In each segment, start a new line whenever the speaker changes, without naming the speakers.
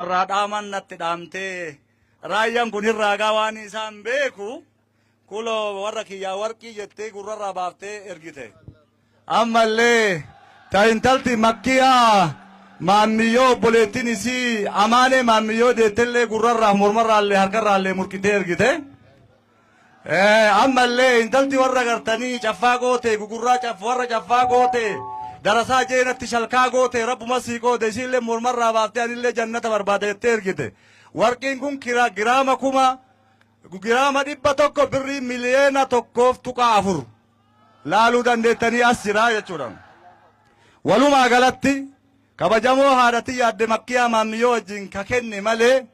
Radhaman natti dhaamtee raayyaan kun irraa waan isaan beeku kulo warra kiyyaa warqii jettee gurrarraa baaftee ergite. Ammallee taayintalti makkiyaa maammiyyoo obboleettiin isii amaanee maammiyyoo deettellee gurrarraa mormarraallee harkarraallee murkitee ergite. Ammallee intalti warra gartanii caffaa goote gugurraa warra caffaa goote darasaa jeenatti shalkaa goote rabbuma sii goote isiillee mormarraa baaftee anillee jannata barbaadettee ergite. Warqiin kun giraama 100 birrii miliyoona 1.4 laaluu dandeettanii as jira jechuudha. Walumaa galatti kabajamoo haadhatii yaadde makkiyaa maammiyyoo wajjin ka kenne malee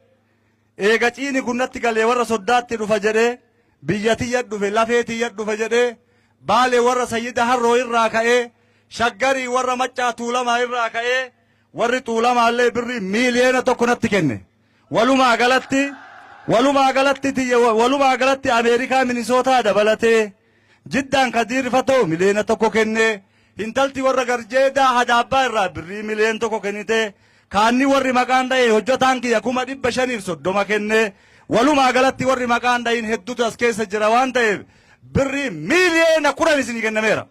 eega ciini kunnatti galee warra soddaatti dhufa jedhee biyyatiyya dhufe lafeetiyya dhufe jedhee baalee warra sayyida harroo irraa ka'ee shaggarii warra maccaa tuulamaa irraa ka'ee warri tuulamaallee birrii miliyoona 1 natti kenne. Walumaa galatti Ameerikaa Minisootaa dabalatee jiddaan kadiirfatoo miliyoona 1 kenne. Intalti warra garjeedaa hadaabbaa irraa birrii miliyoona 1 kennite. Kaanni warri maqaan dha'e hojjetaan kiyya 530 kenne. Walumaa galatti warri maqaan dha'in hedduutu as keessa jira waan ta'eef birrii miliyoona 10 isinii kennameera.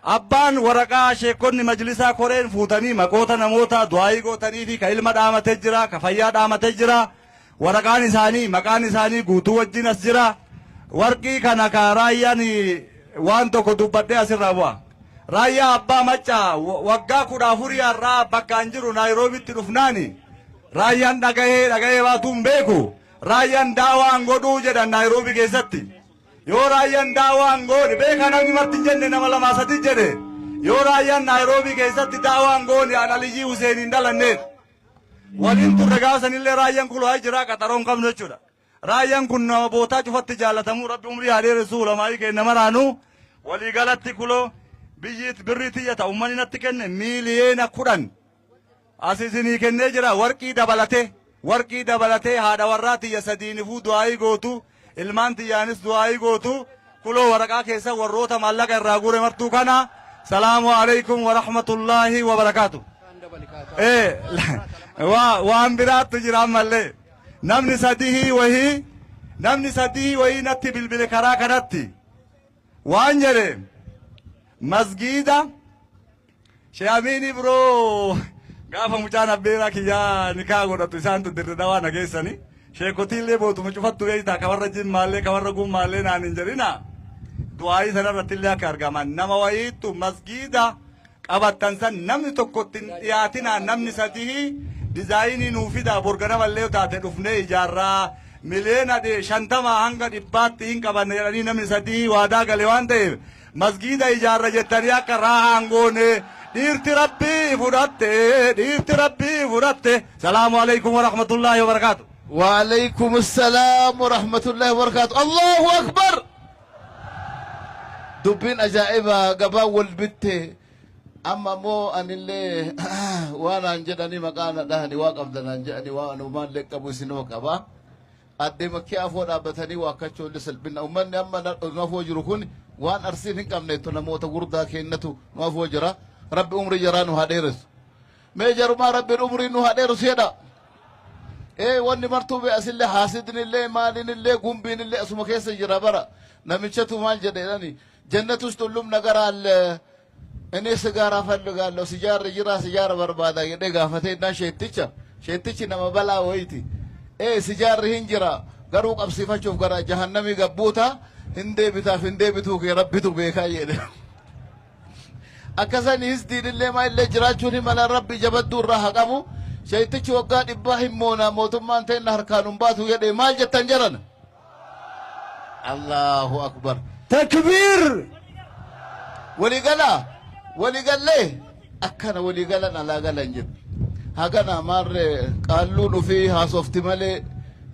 Abbaan waraqaa sheekonni majlisaa koreen fuutanii maqoota namoota du'aayii gootanii fi ka ilma dhaamatee jira ka fayyaa dhaamatee jira waraqaan isaanii maqaan isaanii guutuu wajjin as jira. Warqii kana ka raayyaan waan tokko dubbadhee asirraa bu'a. Raayyaa abbaa maccaa waggaa 14 irraa bakkaan jiru Naayiroobitti dhufnaani. Raayyaan dhagahee baatuun beeku. Raayyaan daawaan godhuu jedhan Naayiroobii keessatti. Yoo raayyaan daawaan goone beekaa namni marti jenne nama 2-3 jedhe. Yoo raayyaan Naayiroobii keessatti daawaan goone Aliyyii Huseeniin dhalanneet. Waliin turre gaasanillee raayyaan kulaa jira qaxaroon qabnu jechuudha. Raayyaan kun nama bootaa cufatti jaalatamuu rabbi umrii haadheeressu ulamaa'ii kenna maraanuu walii galatti kuloo biyyiit birrii tiyyata uummanni natti kenne miliyoona 10 asisinii kennee jira. Warqii dabalatee haadha warraa tiyya sadiinifuu du'aayii gootu ilmaan tiyyaanis du'aayii gootu kuloo waraqaa keessa warroota maallaqa irraa guure martuu kana. Salaamu alaikum wa rahmatullaahi wa barakaatu. Waan biraattu jira ammallee. Namni sadii wahii natti bilbile karaa kanatti waan jedhe masgiida sheamiini biroo gaafa mucaan abbeeraa kiyyaa nikaa godhatu isaantu dirrida waan nageessani sheekotiillee bootuma cufattu beeytaa ka warra jimmaallee ka warra gummaallee naan hin jedhina du'aayii sanarrattillee akka argaman nama wayiittu masgiida qabattan san namni tokkotti hin dhiyaatinaan namni sadii dizaayinii nuufida borganamallee taate dhufnee ijaarraa miliyoona 50 hanga 100 hin qabanne jedhanii namni sadii waadaa gale waan ta'eef masgiida ijaarra jettanii akka raahaan goone dhiirti rabbii fudhatte. Salaamu alaikum wa rahmatullaahi wa barakaatu.
Wa alaikum assalaam wa rahmatullaahi wa barakaatu. Allahu akbar. Dubbiin ajaa'iba gabaa wal bitte. Amma moo anillee waan aan jedhanii maqaana dhahanii waa qabdanaan jedhanii waan uumaallee qabu isinoo qaba. Addee makkii afoo dhaabbatanii waa akkachoolle salphina uummanni amma nu afoo jiru kun waan arsiin hin qabneettu namoota gurdaa kennatu nu afoo jira. Rabbi umrii jaraa nu haa dheeressu. Mee jarumaa rabbiin umrii nu haa dheeressu jedha. Wanni martuu bee asillee haasidnillee maalinillee gumbiinillee asuma keessa jira bara. Namichatu maal jedhedhani jannatus tullum nagaraallee. Inni sigaaraa fallugaalloo sijaarri jira sijaara barbaada jedhee gaafatee innaan sheettichi nama balaa wayiiti. Sijaarri hin jira garuu qabsiifachuuf gara jahannamii gabbuuta hin deebituu kee rabbitu beekaa jedhe. Akkasaniis diinillee maalillee jiraachuun himala rabbi jabadduu irraa haqamu sheettichi waggaa 100 hin moona mootummaan ta'e harkaan hin baatu jedhee maal jettan jedhan. Allahu akbar.
Takbiir.
Waliigalee akkana waliigalan alaa galan jedhu hagana maarree qaalluun ufii haasofti malee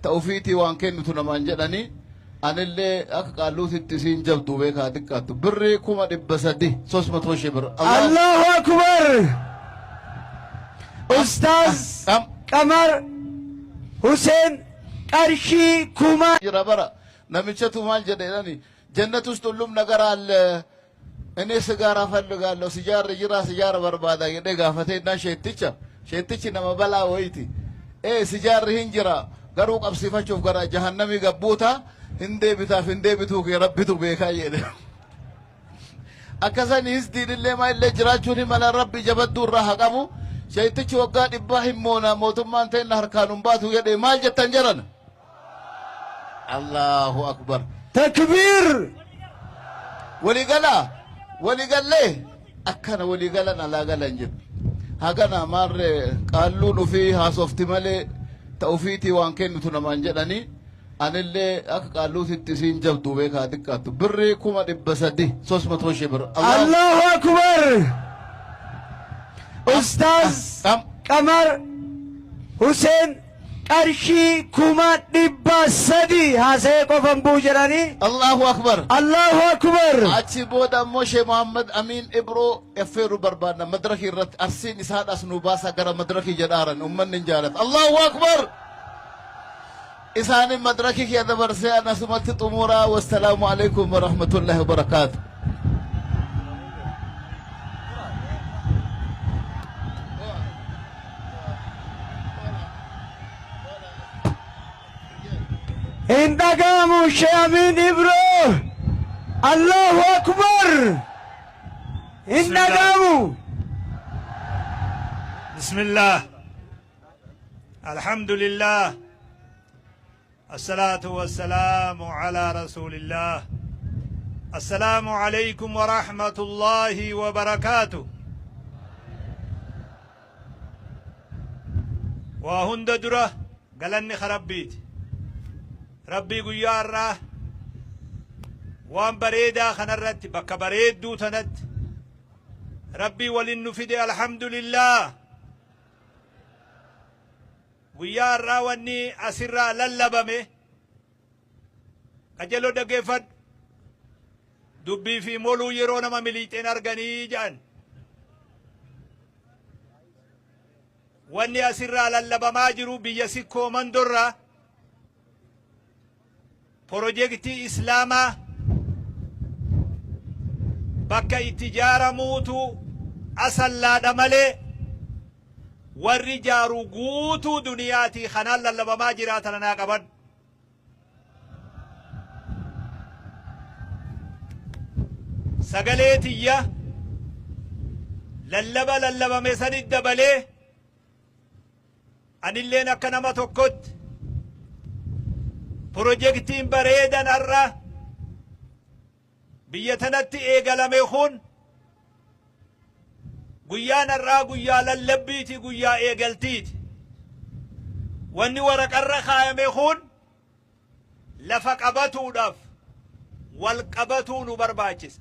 ta'ufiitii waan kennitu namaan jedhanii anillee akka qaalluutitti isiin jabdu beekaa xiqqaattu birrii 300,000 bir.
Allahu akbar. Ustaaz Qamar Hussein qarshii 1000
jira bara namichatu maal jedhedhani jannatus tullum nagaraallee. Inni sigaaraa fallugaalloo sijaarri jira sijaara barbaada jedhee gaafatee innaan sheettichi nama balaa wayti sijaarri hin jira garuu qabsiifachuuf gara jahannamii gabbuuta hin deebituu kee rabbitu beekaa jedhe akkasaniis diinillee maalillee jiraachuun mala rabbi jabadduu irraa haa qabu sheettichi waggaa 100 hin moona mootummaan ta'e harkaan hin baatu jedhe maal jettan jedhan Allahu akbar
takbir
waligalee akkana waligalan alaa galan jedhu hagana marre qalluun ofii haasofti malee ta'ufiitii waan kennitu namaan jedhanii anillee akka qalluutitti isiin jabdu beekaa xiqqaattu birrii 300 300 bir
Allahu akbar Ustaz Qamar Hussein qarshii 300 haasee qofan buu jedhanii
Allahu akbar achi booda ammoo Sheekh Muhammad Amin Ibro effeeru barbaadna madraki irratti arsiin isaadhaas nu baasa gara madraki jedhaaran ummanni jaalat Allahu akbar isaani madraki kee dabarsee anasumatti xumuraa wassalaamu alaykum wa rahmatullahi wa barakatuh
indagamu Sheikh Amin Ibro Allahu akbar indagamu
bismillah alhamdulillah الصلاة والسلام على رسول الله السلام عليكم ورحمة الله وبركاته وهند درة قالني خربيت ربي قيارة وان بريدا خنرت بك بريد دو تنت ربي وللنفد الحمد لله قيارة واني أسرى للبمه قجلو دقفت دبي في مولو يرون ما مليتين أرغني جان واني أسرى للبما جرو بيسكو من درة بروجيكتي إسلاما بكا اتجارة موتو أسلا دمالي والرجال قوتو دنياتي خنال للبما جرات لنا قبل سقليتي للبا مسان الدبلي أن اللي نكنما تكت بروجيكتين بريدا نرى بيتنتي إيقلمي خون قيا نرى قيا للبيتي قيا إيقلتيتي واني ورق الرخايا ميخون لفقبتو دف والقبتو نبرباچس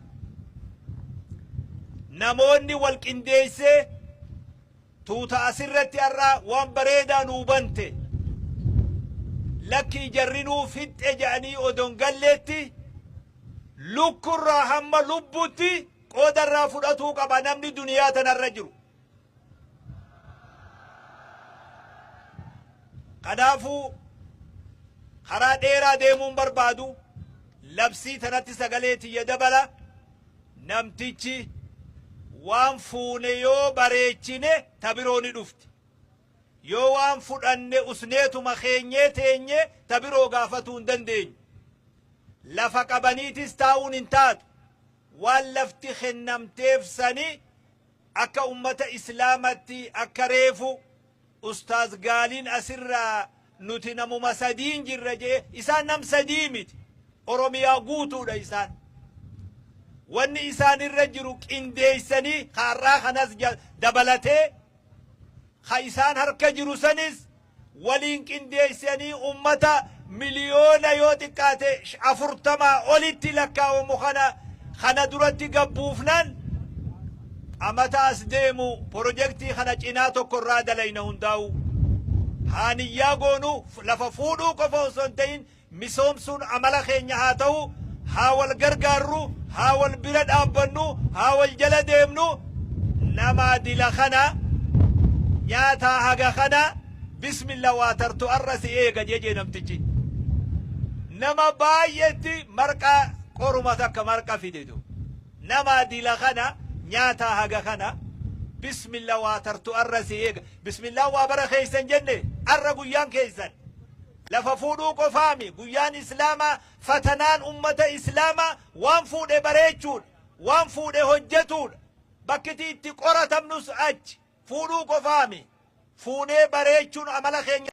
نموني والقنديسي توتا أسرتي الرا وان بريدا نوبنتي لكي جرنو فت اجاني ودون قلتي لكو الرحمة لبوتي قود الرافضتو قبا نمني دنياتنا الرجل قدافو خرا ديرا ديمون بربادو لبسي تنتي سقليتي يدبلا نمتيچي وان فوني يو بريچيني تبروني دفت يو وان فداني اسنيتو مخيني تيني تبرو غافتون دندين لفق بنيتس تاون انتات واللفتي خنمتيف سني اكا امة اسلامتي اكا ريفو استاذ قالين اسرا نوتي نمو مسادين جرجي اسان نم سديمت اوروميا قوتو دا اسان واني اسان الرجل انديسني خارا خناس دبلتي خايسان هركا جروسانيس ولين انديسني امتا مليون يوتكاتي افرتما اوليتي لكا ومخنا خنا درتي قبوفنان امتا اسديمو بروجيكتي خنا جيناتو كرادا لينا هنداو هاني ياغونو لففودو كفوسنتين مسومسون عمل خينيا هاتو هاول غرغارو هاول بلد ابنو هاول جلديمنو نما دلخنا ياتا هاغا خنا بسم الله واترتو الرسي ايغا جيجي نمتجي نما بايتي مرقا قرمتك مرقا فيديدو نما دلخنا نياتا هاغا خنا بسم الله واترتو الرسيق بسم الله وابر خيسن جنة الرقيان كيسن لففودو قفامي قيان إسلاما فتنان أمة إسلاما وانفود بريجون وانفود هجتون بكتي تقرة تمنس أج فودو قفامي فوني بريجون عمل خين